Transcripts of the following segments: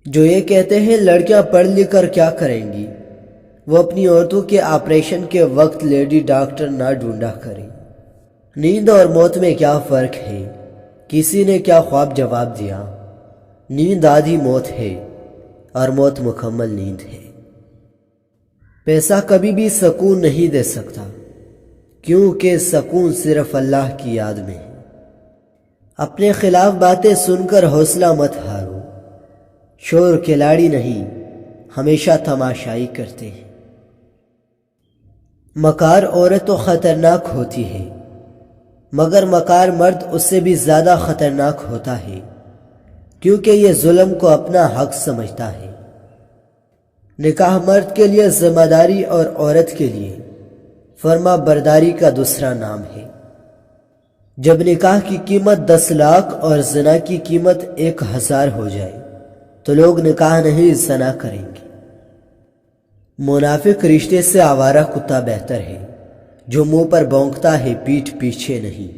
جو یہ کہتے ہیں لڑکیاں پڑھ لکھ کر کیا کریں گی، وہ اپنی عورتوں کے آپریشن کے وقت لیڈی ڈاکٹر نہ ڈھونڈا کریں۔ نیند اور موت میں کیا فرق ہے؟ کسی نے کیا خواب جواب دیا؟ نیند آدھی موت ہے اور موت مکمل نیند ہے۔ پیسہ کبھی بھی سکون نہیں دے سکتا، کیونکہ سکون صرف اللہ کی یاد میں ہے۔ اپنے خلاف باتیں سن کر حوصلہ مت ہارو، شور کھلاڑی نہیں، ہمیشہ تماشائی کرتے ہیں۔ مکار عورت تو خطرناک ہوتی ہے، مگر مکار مرد اس سے بھی زیادہ خطرناک ہوتا ہے، کیونکہ یہ ظلم کو اپنا حق سمجھتا ہے۔ نکاح مرد کے لیے ذمہ داری اور عورت کے لیے فرما برداری کا دوسرا نام ہے۔ جب نکاح کی قیمت 10 لاکھ اور زنا کی قیمت 1000 ہو جائے تو لوگ نکاح نہیں زنا کریں گے۔ منافق رشتے سے آوارہ کتا بہتر ہے، جو منہ پر بھونکتا ہے پیٹھ پیچھے نہیں۔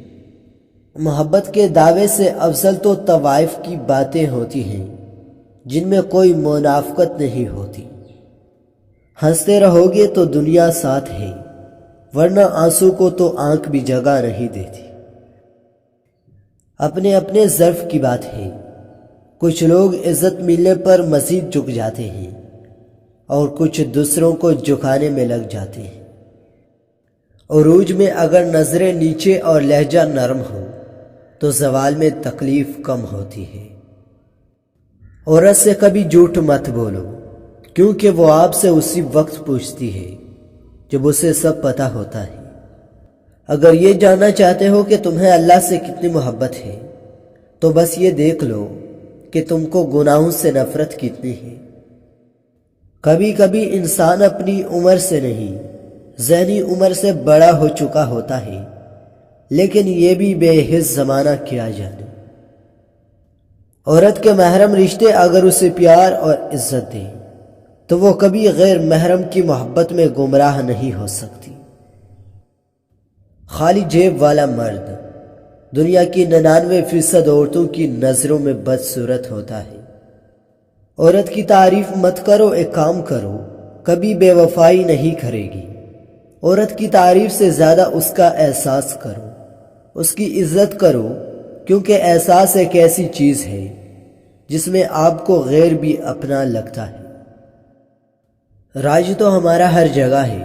محبت کے دعوے سے افضل تو طوائف کی باتیں ہوتی ہیں جن میں کوئی منافقت نہیں ہوتی۔ ہنستے رہو گے تو دنیا ساتھ ہے، ورنہ آنسو کو تو آنکھ بھی جگہ نہیں دیتی۔ اپنے اپنے ظرف کی بات ہے، کچھ لوگ عزت ملنے پر مزید جھک جاتے ہیں اور کچھ دوسروں کو جھکانے میں لگ جاتے ہیں۔ عروج میں اگر نظریں نیچے اور لہجہ نرم ہو تو زوال میں تکلیف کم ہوتی ہے۔ عورت سے کبھی جھوٹ مت بولو، کیونکہ وہ آپ سے اسی وقت پوچھتی ہے جب اسے سب پتہ ہوتا ہے۔ اگر یہ جاننا چاہتے ہو کہ تمہیں اللہ سے کتنی محبت ہے تو بس یہ دیکھ لو کہ تم کو گناہوں سے نفرت کتنی ہے۔ کبھی کبھی انسان اپنی عمر سے نہیں، ذہنی عمر سے بڑا ہو چکا ہوتا ہے، لیکن یہ بھی بے حس زمانہ کیا جانے۔ عورت کے محرم رشتے اگر اسے پیار اور عزت دیں تو وہ کبھی غیر محرم کی محبت میں گمراہ نہیں ہو سکتی۔ خالی جیب والا مرد دنیا کی 99% عورتوں کی نظروں میں بدصورت ہوتا ہے۔ عورت کی تعریف مت کرو، ایک کام کرو، کبھی بے وفائی نہیں کرے گی۔ عورت کی تعریف سے زیادہ اس کا احساس کرو، اس کی عزت کرو، کیونکہ احساس ایک ایسی چیز ہے جس میں آپ کو غیر بھی اپنا لگتا ہے۔ راج تو ہمارا ہر جگہ ہے،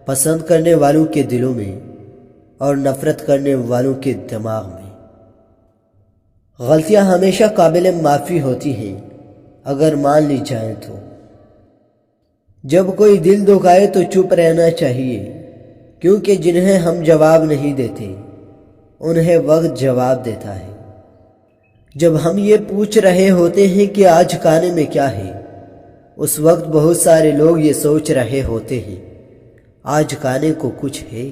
پسند کرنے والوں کے دلوں میں اور نفرت کرنے والوں کے دماغ میں۔ غلطیاں ہمیشہ قابل معافی ہوتی ہیں اگر مان لی جائیں تو۔ جب کوئی دل دکھائے تو چپ رہنا چاہیے، کیونکہ جنہیں ہم جواب نہیں دیتے انہیں وقت جواب دیتا ہے۔ جب ہم یہ پوچھ رہے ہوتے ہیں کہ آج کھانے میں کیا ہے، اس وقت بہت سارے لوگ یہ سوچ رہے ہوتے ہیں آج کھانے کو کچھ ہے۔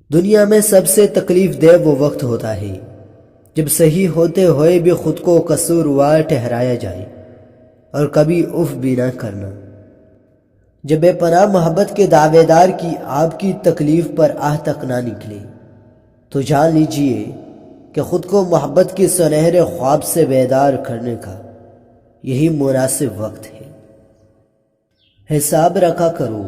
دنیا میں سب سے تکلیف دہ وہ وقت ہوتا ہے جب صحیح ہوتے ہوئے بھی خود کو قصوروار ٹھہرایا جائے اور کبھی اف بھی نہ کرنا۔ جب بے پناہ محبت کے دعوے دار کی آپ کی تکلیف پر آہ تک نہ نکلے تو جان لیجئے کہ خود کو محبت کی سنہرے خواب سے بیدار کرنے کا یہی مناسب وقت ہے۔ حساب رکھا کرو،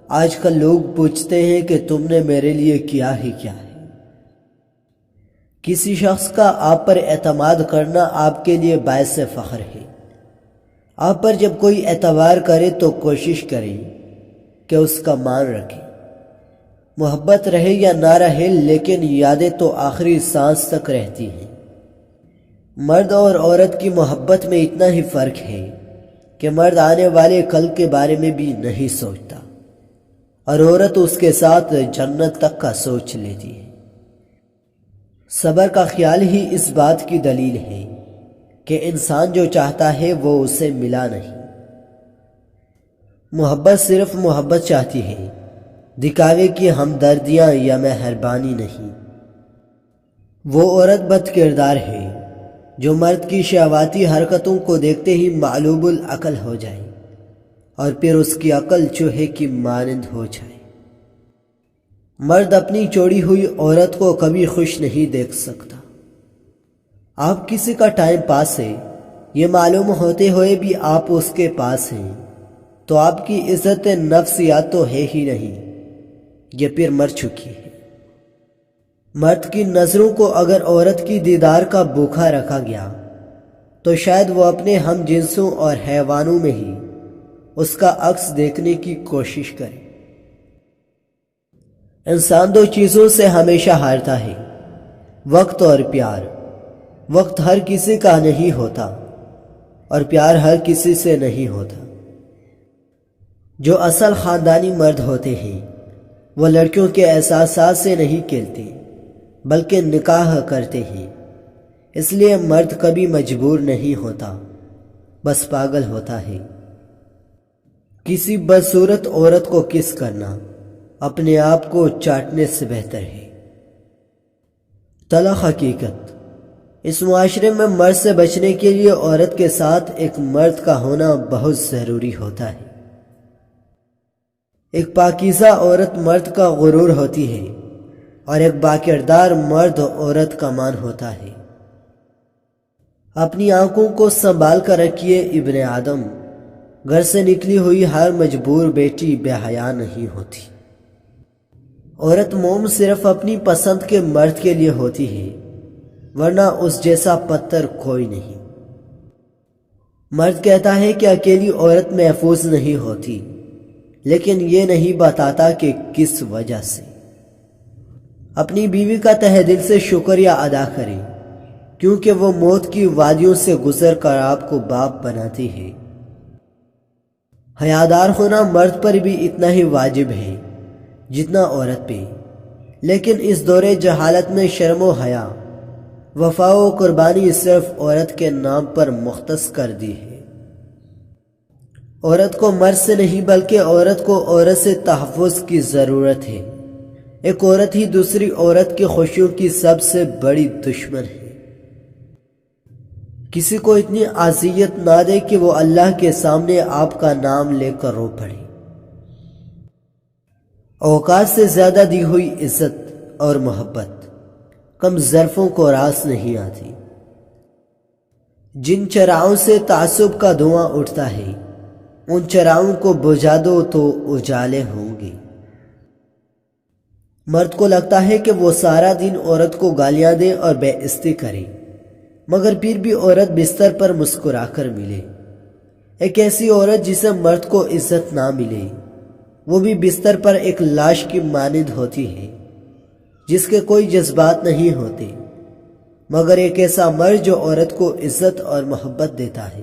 آج کل لوگ پوچھتے ہیں کہ تم نے میرے لیے کیا ہے کیا ہے۔ کسی شخص کا آپ پر اعتماد کرنا آپ کے لیے باعث فخر ہے۔ آپ پر جب کوئی اعتبار کرے تو کوشش کریں کہ اس کا مان رکھیں۔ محبت رہے یا نہ رہے، لیکن یادیں تو آخری سانس تک رہتی ہیں۔ مرد اور عورت کی محبت میں اتنا ہی فرق ہے کہ مرد آنے والے کل کے بارے میں بھی نہیں سوچتا اور عورت اس کے ساتھ جنت تک کا سوچ لیتی ہے۔ صبر کا خیال ہی اس بات کی دلیل ہے کہ انسان جو چاہتا ہے وہ اسے ملا نہیں۔ محبت صرف محبت چاہتی ہے، دکھاوے کی ہمدردیاں یا مہربانی نہیں۔ وہ عورت بد کردار ہے جو مرد کی شہواتی حرکتوں کو دیکھتے ہی معلوب العقل ہو جائے اور پھر اس کی عقل چوہے کی مانند ہو جائے۔ مرد اپنی چھوڑی ہوئی عورت کو کبھی خوش نہیں دیکھ سکتا۔ آپ کسی کا ٹائم پاس ہے یہ معلوم ہوتے ہوئے بھی آپ اس کے پاس ہیں تو آپ کی عزت نفس یا تو ہے ہی نہیں، یہ پھر مر چکی ہے۔ مرد کی نظروں کو اگر عورت کی دیدار کا بھوکا رکھا گیا تو شاید وہ اپنے ہم جنسوں اور حیوانوں میں ہی اس کا عکس دیکھنے کی کوشش کرے۔ انسان دو چیزوں سے ہمیشہ ہارتا ہے، وقت اور پیار۔ وقت ہر کسی کا نہیں ہوتا اور پیار ہر کسی سے نہیں ہوتا۔ جو اصل خاندانی مرد ہوتے ہیں وہ لڑکیوں کے احساسات سے نہیں کھیلتے بلکہ نکاح کرتے ہیں۔ اس لیے مرد کبھی مجبور نہیں ہوتا، بس پاگل ہوتا ہے۔ کسی بدصورت عورت کو کس کرنا اپنے آپ کو چاٹنے سے بہتر ہے۔ تلخ حقیقت، اس معاشرے میں مرد سے بچنے کے لیے عورت کے ساتھ ایک مرد کا ہونا بہت ضروری ہوتا ہے۔ ایک پاکیزہ عورت مرد کا غرور ہوتی ہے اور ایک باکردار مرد عورت کا مان ہوتا ہے۔ اپنی آنکھوں کو سنبھال کر رکھیے ابن آدم، گھر سے نکلی ہوئی ہر مجبور بیٹی بے حیا نہیں ہوتی۔ عورت موم صرف اپنی پسند کے مرد کے لیے ہوتی ہے، ورنہ اس جیسا پتھر کوئی نہیں۔ مرد کہتا ہے کہ اکیلی عورت محفوظ نہیں ہوتی، لیکن یہ نہیں بتاتا کہ کس وجہ سے۔ اپنی بیوی کا تہ دل سے شکریہ ادا کریں، کیونکہ وہ موت کی وادیوں سے گزر کر آپ کو باپ بناتی ہے۔ حیادار ہونا مرد پر بھی اتنا ہی واجب ہے جتنا عورت پہ، لیکن اس دور جہالت میں شرم و حیا، وفا و قربانی صرف عورت کے نام پر مختص کر دی ہے۔ عورت کو مرد سے نہیں بلکہ عورت کو عورت سے تحفظ کی ضرورت ہے۔ ایک عورت ہی دوسری عورت کی خوشیوں کی سب سے بڑی دشمن ہے۔ کسی کو اتنی اذیت نہ دے کہ وہ اللہ کے سامنے آپ کا نام لے کر رو پڑے۔ اوقات سے زیادہ دی ہوئی عزت اور محبت کم ظرفوں کو راس نہیں آتی۔ جن چراغوں سے تعصب کا دھواں اٹھتا ہے ان چراغوں کو بجھا دو تو اجالے ہوں گے۔ مرد کو لگتا ہے کہ وہ سارا دن عورت کو گالیاں دے اور بے عزتی کرے، مگر پھر بھی عورت بستر پر مسکرا کر ملے۔ ایک ایسی عورت جسے مرد کو عزت نہ ملے وہ بھی بستر پر ایک لاش کی مانند ہوتی ہے جس کے کوئی جذبات نہیں ہوتے، مگر ایک ایسا مرد جو عورت کو عزت اور محبت دیتا ہے۔